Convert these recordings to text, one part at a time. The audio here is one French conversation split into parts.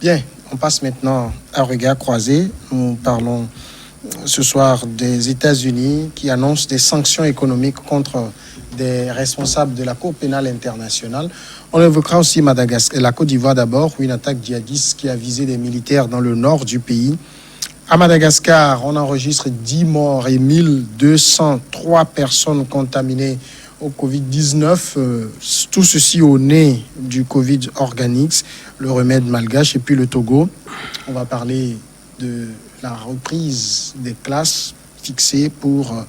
Bien, on passe maintenant à regard croisé. Nous parlons ce soir des États-Unis qui annoncent des sanctions économiques contre des responsables de la Cour pénale internationale. On évoquera aussi Madagascar, la Côte d'Ivoire d'abord, où une attaque djihadiste qui a visé des militaires dans le nord du pays. À Madagascar, on enregistre 10 morts et 1203 personnes contaminées au Covid-19. Tout ceci au nez du Covid organique, le remède malgache. Et puis le Togo, on va parler de la reprise des classes fixées pour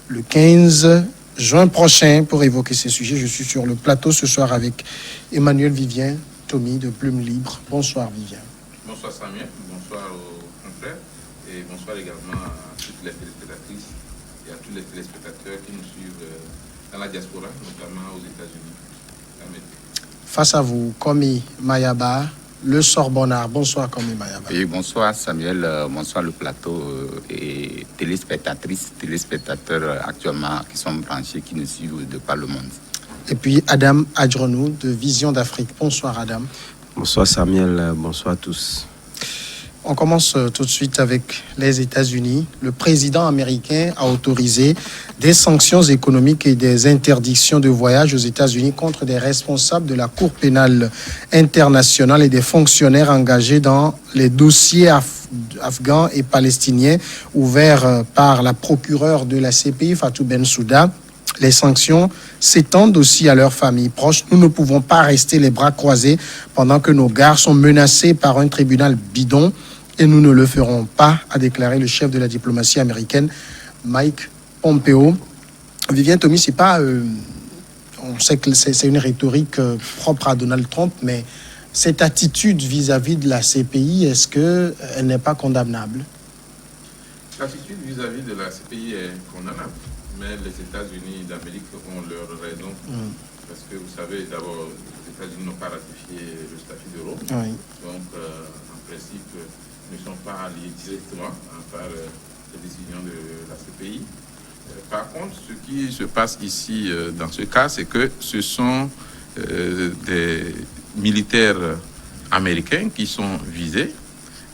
le 15 juin prochain. Pour évoquer ces sujets, je suis sur le plateau ce soir avec Emmanuel Vivien, Tommy de Plume Libre. Bonsoir Vivien. Bonsoir Samuel, bonsoir aux confrères et bonsoir également à toutes les téléspectatrices et à tous les téléspectateurs qui nous suivent dans la diaspora, notamment aux États-Unis. Amen. Face à vous, Komi Mayaba, le Sorbonnard. Bonsoir Komi Mayaba. Et bonsoir Samuel, bonsoir le plateau et téléspectatrices, téléspectateurs actuellement qui sont branchés, qui nous suivent de par le monde. Et puis Adam Adjronou de Vision d'Afrique. Bonsoir Adam. Bonsoir Samuel, bonsoir à tous. On commence tout de suite avec les États-Unis. Le président américain a autorisé des sanctions économiques et des interdictions de voyage aux États-Unis contre des responsables de la Cour pénale internationale et des fonctionnaires engagés dans les dossiers afghans et palestiniens ouverts par la procureure de la CPI, Fatou Bensouda. Les sanctions s'étendent aussi à leurs familles proches. Nous ne pouvons pas rester les bras croisés pendant que nos gares sont menacées par un tribunal bidon et nous ne le ferons pas, a déclaré le chef de la diplomatie américaine, Mike Pompeo. Vivien Tommy, c'est pas... on sait que c'est une rhétorique propre à Donald Trump, mais cette attitude vis-à-vis de la CPI, est-ce qu'elle n'est pas condamnable? L'attitude vis-à-vis de la CPI est condamnable, mais les États-Unis d'Amérique ont leurs raisons. Parce que vous savez, d'abord, les États-Unis n'ont pas ratifié le statut de Rome. Oui. Donc, en principe, ne sont pas liés directement par les décisions de la CPI. Par contre, ce qui se passe ici, dans ce cas, c'est que ce sont des militaires américains qui sont visés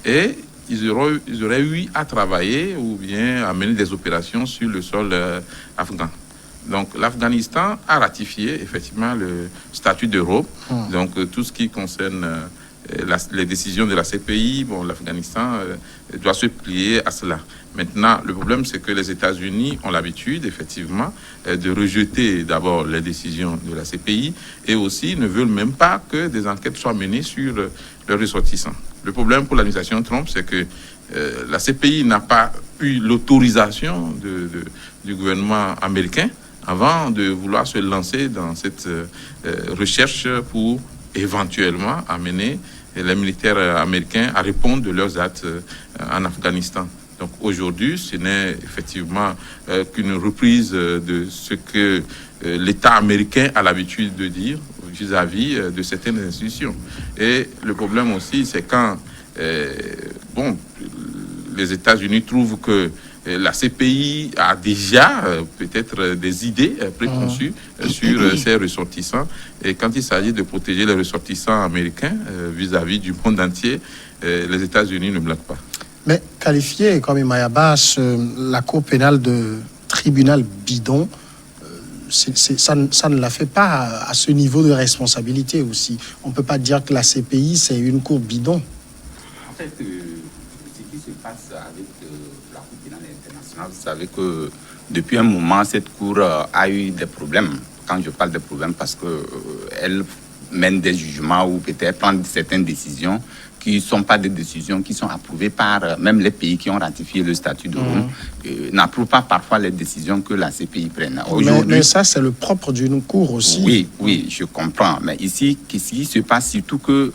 et ils auraient eu à travailler ou bien à mener des opérations sur le sol afghan. Donc, l'Afghanistan a ratifié effectivement le statut de Rome. Donc, tout ce qui concerne les décisions de la CPI, bon, l'Afghanistan doit se plier à cela. Maintenant, le problème, c'est que les États-Unis ont l'habitude, effectivement, de rejeter d'abord les décisions de la CPI et aussi ne veulent même pas que des enquêtes soient menées sur leurs ressortissants. Le problème pour l'administration Trump, c'est que la CPI n'a pas eu l'autorisation du gouvernement américain avant de vouloir se lancer dans cette recherche pour éventuellement amener les militaires américains à répondre de leurs actes en Afghanistan. Donc aujourd'hui, ce n'est effectivement qu'une reprise de ce que l'État américain a l'habitude de dire vis-à-vis de certaines institutions. Et le problème aussi, c'est quand les États-Unis trouvent que la CPI a déjà peut-être des idées préconçues sur ses ressortissants. Et quand il s'agit de protéger les ressortissants américains vis-à-vis du monde entier, les États-Unis ne bloquent pas. Mais qualifier comme Mayabas la Cour pénale de tribunal bidon, ça ne la fait pas à ce niveau de responsabilité aussi. On ne peut pas dire que la CPI, c'est une cour bidon. En fait, ce qui se passe avec la Cour pénale internationale, vous savez que depuis un moment, cette Cour a eu des problèmes. Quand je parle de problèmes, parce qu'elle mène des jugements ou peut-être prend certaines décisions qui ne sont pas des décisions qui sont approuvées par même les pays qui ont ratifié le statut de Rome, n'approuvent pas parfois les décisions que la CPI prenne. Mais ça, c'est le propre d'une cour aussi. Oui, je comprends. Mais ici, qu'est-ce qui se passe surtout que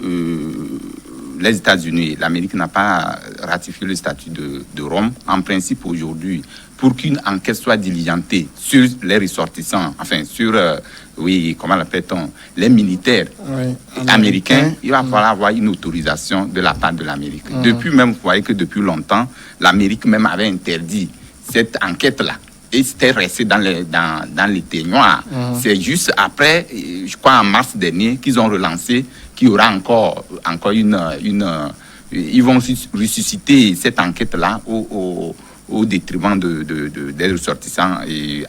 les États-Unis, l'Amérique n'a pas ratifié le statut de Rome. En principe, aujourd'hui, pour qu'une enquête soit diligentée sur les ressortissants, enfin sur, comment l'appelle-t-on, les militaires américains, il va falloir avoir une autorisation de la part de l'Amérique. Depuis même, vous voyez que depuis longtemps, l'Amérique même avait interdit cette enquête-là. Et c'était resté dans les témoins. C'est juste après, je crois en mars dernier, qu'ils ont relancé, qu'il y aura encore ils vont ressusciter cette enquête-là au détriment des ressortissants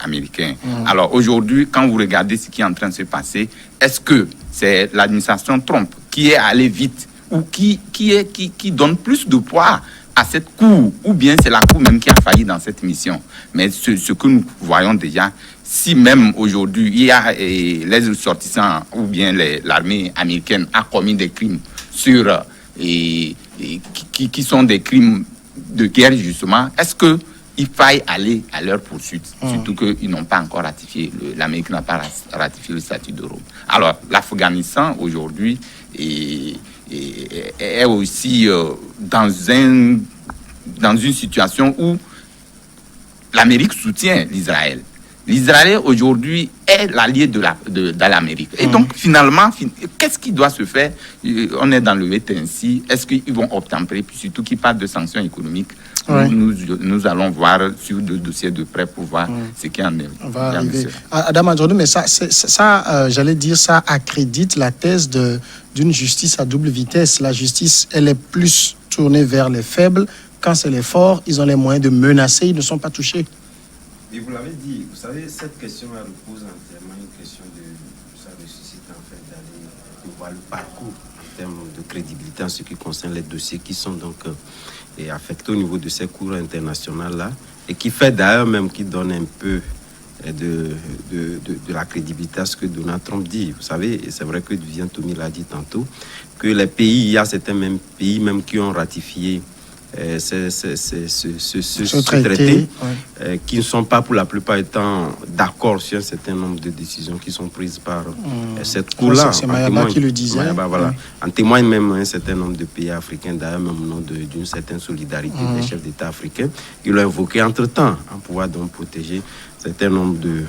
américains. Alors aujourd'hui, quand vous regardez ce qui est en train de se passer, est-ce que c'est l'administration Trump qui est allée vite ou qui donne plus de poids à cette cour, ou bien c'est la cour même qui a failli dans cette mission? Mais ce que nous voyons déjà, si même aujourd'hui il y a les ressortissants ou bien l'armée américaine a commis des crimes sur qui sont des crimes de guerre justement, est-ce que il faille aller à leur poursuite, surtout qu'ils n'ont pas encore ratifié, l'Amérique n'a pas ratifié le statut de Rome. Alors, l'Afghanistan, aujourd'hui, est aussi dans une situation où l'Amérique soutient l'Israël. L'Israël, aujourd'hui, est l'allié de l'Amérique. Et donc, finalement, qu'est-ce qui doit se faire? On est dans le wait-and-see. Est-ce qu'ils vont obtempérer? Puis surtout qu'ils parlent de sanctions économiques. Ouais. Nous allons voir sur le dossier de près pour voir ce qui en est. On va arriver. Adam Adjordou, mais ça j'allais dire, ça accrédite la thèse d'une justice à double vitesse. La justice, elle est plus tournée vers les faibles. Quand c'est les forts, ils ont les moyens de menacer, ils ne sont pas touchés. Et vous l'avez dit, vous savez, cette question repose entièrement une question ça ressuscite en fait d'aller voir le parcours en termes de crédibilité en ce qui concerne les dossiers qui sont donc affectés au niveau de ces cours internationales-là et qui fait d'ailleurs même qui donne un peu de la crédibilité à ce que Donald Trump dit. Vous savez, et c'est vrai que Vivian Tomi l'a dit tantôt, que les pays, il y a certains même pays même qui ont ratifié ce traité qui ne sont pas pour la plupart étant d'accord sur un certain nombre de décisions qui sont prises par cette cour-là. C'est Mayaba qui le disait. Voilà. En témoigne même un certain nombre de pays africains, d'ailleurs même au nom d'une certaine solidarité des chefs d'État africains, qui l'ont invoqué entre-temps en pouvoir donc protéger un certain nombre de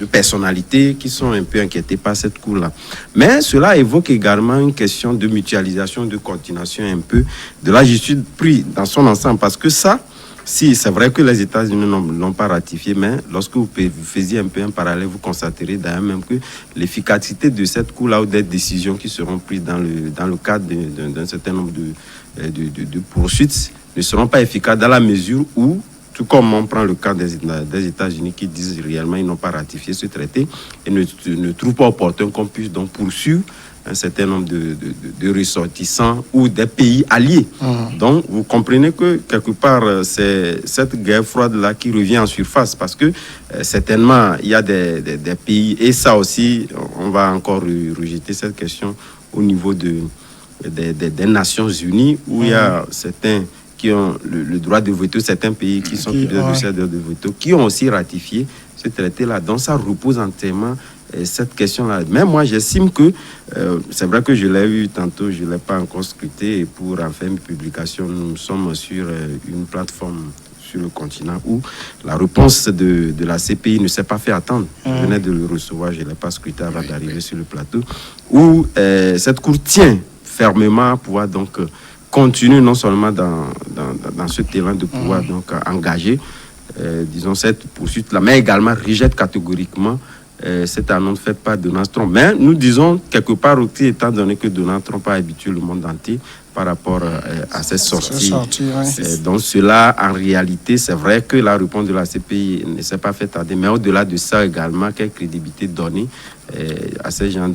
personnalités qui sont un peu inquiétées par cette cour-là. Mais cela évoque également une question de mutualisation, de continuation un peu de la justice prise dans son ensemble. Parce que ça, si c'est vrai que les États-Unis ne l'ont pas ratifié, mais lorsque vous faisiez un peu un parallèle, vous constaterez d'ailleurs même que l'efficacité de cette cour-là ou des décisions qui seront prises dans le cadre d'un certain nombre de poursuites ne seront pas efficaces dans la mesure où, tout comme on prend le cas des États-Unis qui disent réellement qu'ils n'ont pas ratifié ce traité et ne trouvent pas opportun qu'on puisse donc poursuivre un certain nombre de ressortissants ou des pays alliés. Donc, vous comprenez que, quelque part, c'est cette guerre froide-là qui revient en surface parce que, certainement, il y a des pays, et ça aussi, on va encore rejeter cette question au niveau des Nations Unies, où il y a certains qui ont le droit de veto, certains pays qui sont titulaires de veto, qui ont aussi ratifié ce traité-là. Donc, ça repose entièrement cette question-là. Mais moi, j'estime que, c'est vrai que je l'ai vu tantôt, je ne l'ai pas encore scruté, et pour en faire une publication, nous sommes sur une plateforme sur le continent où la réponse de la CPI ne s'est pas fait attendre. Je venais de le recevoir, je ne l'ai pas scruté avant d'arriver sur le plateau, où cette cour tient fermement à pouvoir donc continue non seulement dans ce terrain de pouvoir donc engager, disons, cette poursuite-là, mais également rejette catégoriquement cette annonce faite par Donald Trump. Mais nous disons quelque part aussi, étant donné que Donald Trump a habitué le monde entier par rapport à cette sortie. Donc cela, en réalité, c'est vrai que la réponse de la CPI ne s'est pas fait tarder, mais au-delà de ça également, quelle crédibilité donner à ces gens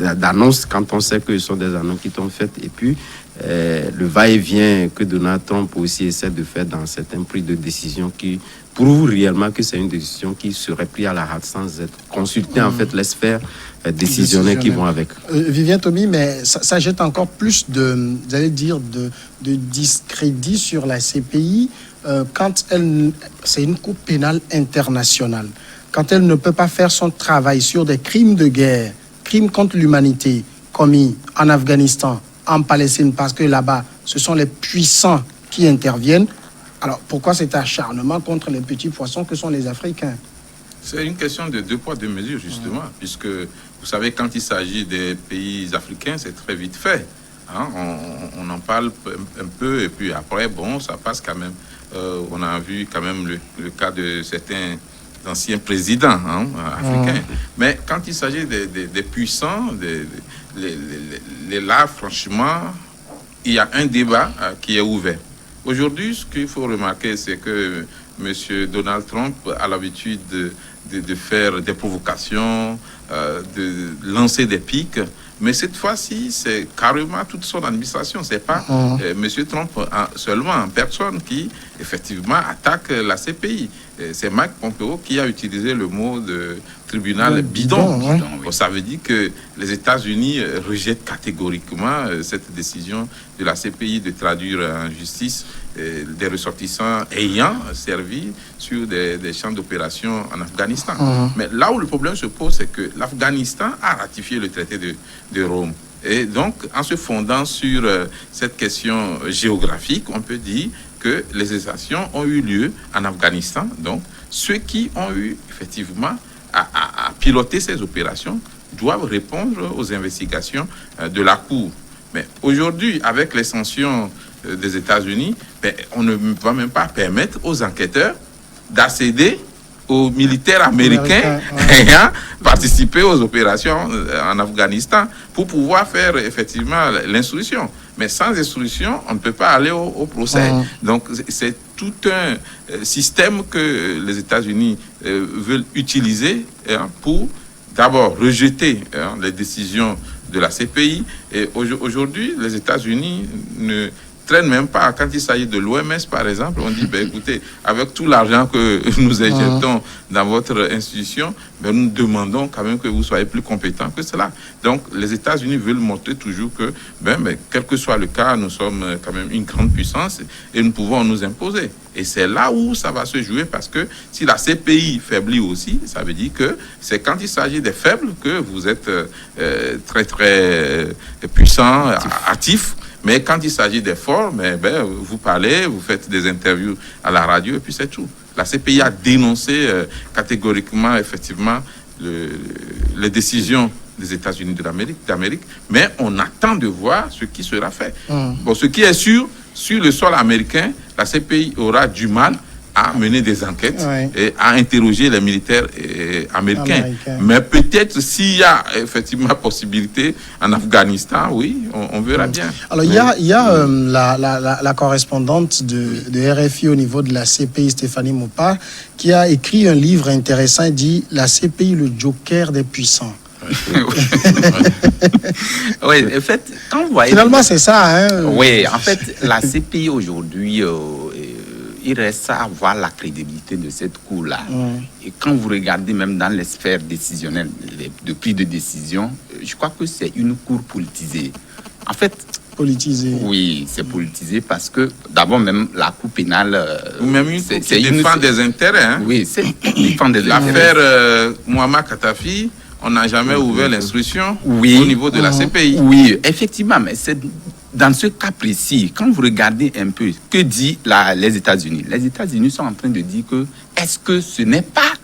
d'annonces quand on sait que ce sont des annonces qui sont faites, et puis le va-et-vient que Donald Trump aussi essaie de faire dans certains prix de décision qui prouvent réellement que c'est une décision qui serait prise à la hâte sans être consultée en fait les sphères décisionnaires qui vont avec. Vivian Tomi, mais ça jette encore plus de discrédit sur la CPI quand c'est une cour pénale internationale. Quand elle ne peut pas faire son travail sur des crimes de guerre, crimes contre l'humanité commis en Afghanistan, en Palestine, parce que là-bas, ce sont les puissants qui interviennent. Alors, pourquoi cet acharnement contre les petits poissons que sont les Africains? C'est une question de 2 poids 2 mesures, justement, puisque, vous savez, quand il s'agit des pays africains, c'est très vite fait. Hein? On en parle un peu, et puis après, bon, ça passe quand même. On a vu quand même le cas de certains anciens présidents africains. Mais quand il s'agit des puissants, là, franchement, il y a un débat qui est ouvert. Aujourd'hui, ce qu'il faut remarquer, c'est que M. Donald Trump a l'habitude de faire des provocations, de lancer des pics. Mais cette fois-ci, c'est carrément toute son administration. C'est pas M. Trump seulement en personne qui, effectivement, attaque la CPI. C'est Mike Pompeo qui a utilisé le mot de tribunal bidon. Bon, ça veut dire que les États-Unis rejettent catégoriquement cette décision de la CPI de traduire en justice des ressortissants ayant servi sur des champs d'opération en Afghanistan. Mais là où le problème se pose, c'est que l'Afghanistan a ratifié le traité de Rome. Et donc, en se fondant sur cette question géographique, on peut dire que les exactions ont eu lieu en Afghanistan. Donc, ceux qui ont eu effectivement à piloter ces opérations doivent répondre aux investigations de la Cour. Mais aujourd'hui, avec les sanctions des États-Unis, on ne va même pas permettre aux enquêteurs d'accéder aux militaires américains ayant participé aux opérations en Afghanistan pour pouvoir faire effectivement l'instruction. Mais sans instruction, on ne peut pas aller au procès. Donc, c'est tout un système que les États-Unis veulent utiliser pour d'abord rejeter les décisions de la CPI. Et aujourd'hui, les États-Unis ne traînent même pas. Quand il s'agit de l'OMS, par exemple, on dit, écoutez, avec tout l'argent que nous injectons dans votre institution, nous demandons quand même que vous soyez plus compétents que cela. Donc, les États-Unis veulent montrer toujours que, quel que soit le cas, nous sommes quand même une grande puissance et nous pouvons nous imposer. Et c'est là où ça va se jouer, parce que si la CPI faiblit aussi, ça veut dire que c'est quand il s'agit des faibles que vous êtes très, très puissants, actifs. Mais quand il s'agit des forts, vous parlez, vous faites des interviews à la radio et puis c'est tout. La CPI a dénoncé catégoriquement, effectivement, les décisions des États-Unis d'Amérique, mais on attend de voir ce qui sera fait. Bon, ce qui est sûr, sur le sol américain, la CPI aura du mal à mener des enquêtes et à interroger les militaires américains. Mais peut-être s'il y a effectivement possibilité en Afghanistan, oui, on verra bien. Alors, il y a la correspondante de RFI au niveau de la CPI, Stéphanie Moupa, qui a écrit un livre intéressant, il dit « La CPI, le joker des puissants ». Oui, en fait, quand vous voyez... Finalement, c'est ça. Oui, en fait, la CPI aujourd'hui... il reste à voir la crédibilité de cette cour-là. Et quand vous regardez même dans les sphères décisionnelles, de prise de décision, je crois que c'est une cour politisée. En fait... Politisée. Oui, c'est politisé parce que, d'abord, même la cour pénale... Ou même une cour qui défend des intérêts. Oui, c'est défend des intérêts. L'affaire Muammar Kadhafi, on n'a jamais ouvert l'instruction au niveau de la CPI. Oui, effectivement, mais c'est... Dans ce cas précis, quand vous regardez un peu, que dit les États-Unis? Les États-Unis sont en train de dire que, est-ce que ce n'est pas,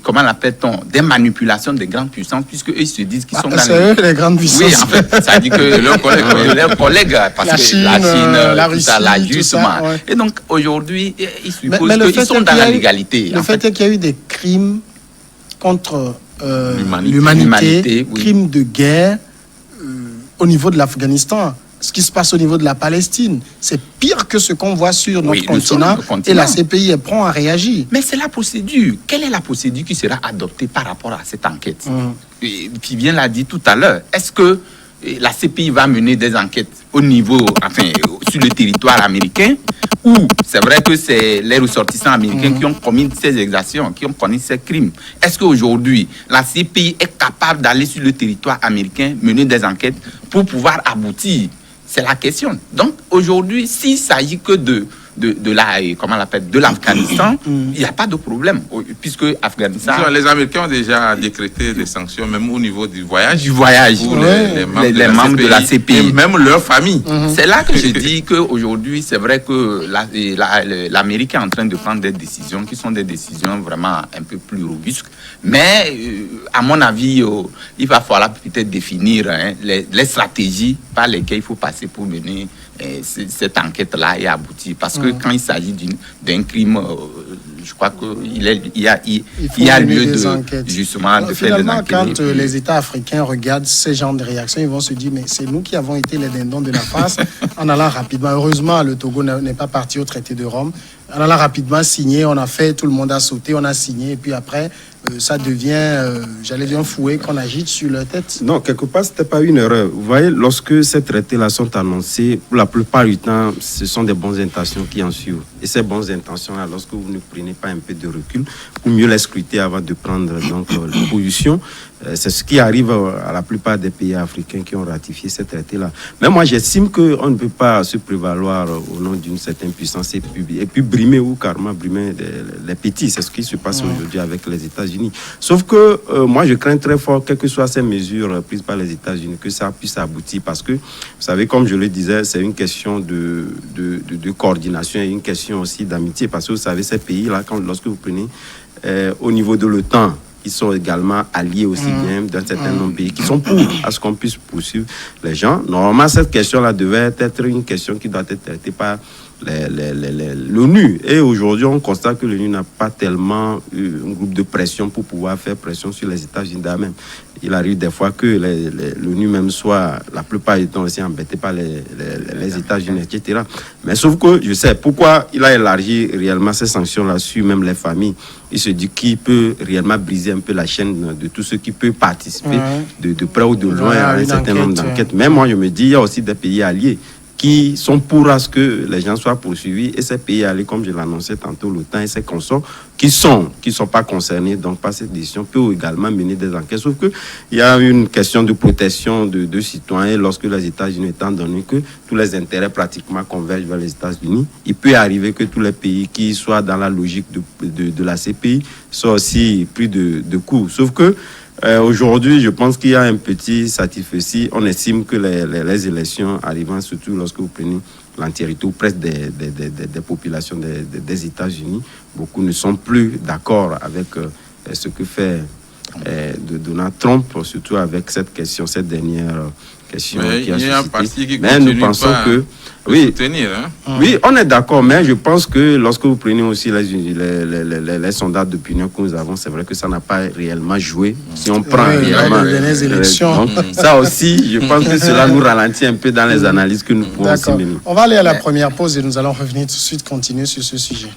comment l'appelle-t-on, des manipulations des grandes puissances, puisque eux se disent qu'ils sont dans eux, les grandes puissances. Oui, en fait, ça dit que leurs collègues, parce la que Chine, la Russie, justement. Tout ça, Et donc, aujourd'hui, ils supposent qu'ils sont dans la légalité. Le fait est qu'il y a eu des crimes contre l'humanité, crimes de guerre, au niveau de l'Afghanistan, ce qui se passe au niveau de la Palestine, c'est pire que ce qu'on voit sur notre continent, et la CPI est prête à réagir. Mais c'est la procédure. Quelle est la procédure qui sera adoptée par rapport à cette enquête? Et puis bien l'a dit tout à l'heure. Est-ce que la CPI va mener des enquêtes au niveau, sur le territoire américain, ou c'est vrai que c'est les ressortissants américains qui ont commis ces exactions, qui ont commis ces crimes? Est-ce qu'aujourd'hui, la CPI est capable d'aller sur le territoire américain, mener des enquêtes pour pouvoir aboutir? C'est la question. Donc, aujourd'hui, s'il s'agit que de l'Afghanistan, il n'y a pas de problème, puisque Afghanistan... Les Américains ont déjà décrété des sanctions, même au niveau du voyage. Pour les membres de la CPI. Et même leur famille. C'est là que je dis qu'aujourd'hui, c'est vrai que l'Amérique est en train de prendre des décisions qui sont des décisions vraiment un peu plus robustes. Mais, à mon avis, il va falloir peut-être définir les stratégies par lesquelles il faut passer pour mener cette enquête-là et aboutir. Parce que quand il s'agit d'un crime je crois qu'il y a mener lieu des de enquêtes. justement de faire des Finalement, enquêtes. quand les États africains regardent ces genres de réactions, ils vont se dire, mais c'est nous qui avons été les dindons de la farce en allant rapidement. Heureusement, le Togo n'est pas parti au traité de Rome. En allant rapidement signer, on a fait, tout le monde a sauté, on a signé, et puis après, ça devient, j'allais dire, un fouet qu'on agite sur leur tête. Non, quelque part, ce n'était pas une erreur. Vous voyez, lorsque ces traités-là sont annoncés, pour la plupart du temps, ce sont des bonnes intentions qui en suivent. Et ces bonnes intentions-là, lorsque vous ne prenez pas un peu de recul, pour mieux les scruter avant de prendre donc, la position, c'est ce qui arrive à la plupart des pays africains qui ont ratifié ces traités-là. Mais moi, j'estime qu'on ne peut pas se prévaloir au nom d'une certaine puissance et puis brimer ou carrément brimer les petits. C'est ce qui se passe aujourd'hui avec les États-Unis. Sauf que moi, je crains très fort, quelles que soient ces mesures prises par les États-Unis, que ça puisse aboutir. Parce que, vous savez, comme je le disais, c'est une question de coordination et une question aussi d'amitié. Parce que, vous savez, ces pays-là, lorsque vous prenez au niveau de l'OTAN, ils sont également alliés aussi bien d'un certain nombre de pays qui sont pour à ce qu'on puisse poursuivre les gens. Normalement, cette question-là devait être une question qui doit être traitée par l'ONU. Et aujourd'hui, on constate que l'ONU n'a pas tellement eu un groupe de pression pour pouvoir faire pression sur les États-Unis d'eux-mêmes. Il arrive des fois que l'ONU même soit, la plupart du temps, aussi embêté par les États-Unis, etc. Mais sauf que je sais pourquoi il a élargi réellement ces sanctions-là sur même les familles. Il se dit qu'il peut réellement briser un peu la chaîne de tous ceux qui peuvent participer de près ou de loin à un certain nombre d'enquêtes. Mais moi, je me dis, il y a aussi des pays alliés qui sont pour à ce que les gens soient poursuivis. Et ces pays alliés, comme je l'annonçais tantôt, l'OTAN et ses consorts, qui sont pas concernés donc par cette décision, peuvent également mener des enquêtes. Sauf qu'il y a une question de protection de citoyens lorsque les États-Unis, étant donné que tous les intérêts pratiquement convergent vers les États-Unis, il peut arriver que tous les pays qui soient dans la logique de la CPI soient aussi pris de coups. Sauf que aujourd'hui, je pense qu'il y a un petit satisfait. On estime que les élections arrivant, surtout lorsque vous prenez l'entièreté ou presque des populations des États-Unis, beaucoup ne sont plus d'accord avec ce que fait Donald Trump, surtout avec cette dernière question qui a suscité. Mais nous pensons que soutenir, hein? Oui, on est d'accord, mais je pense que lorsque vous prenez aussi les sondages d'opinion que nous avons, c'est vrai que ça n'a pas réellement joué. Si on prend réellement les élections. donc, ça aussi, je pense que cela nous ralentit un peu dans les analyses que nous pouvons aussi mener. On va aller à la première pause et nous allons revenir tout de suite continuer sur ce sujet.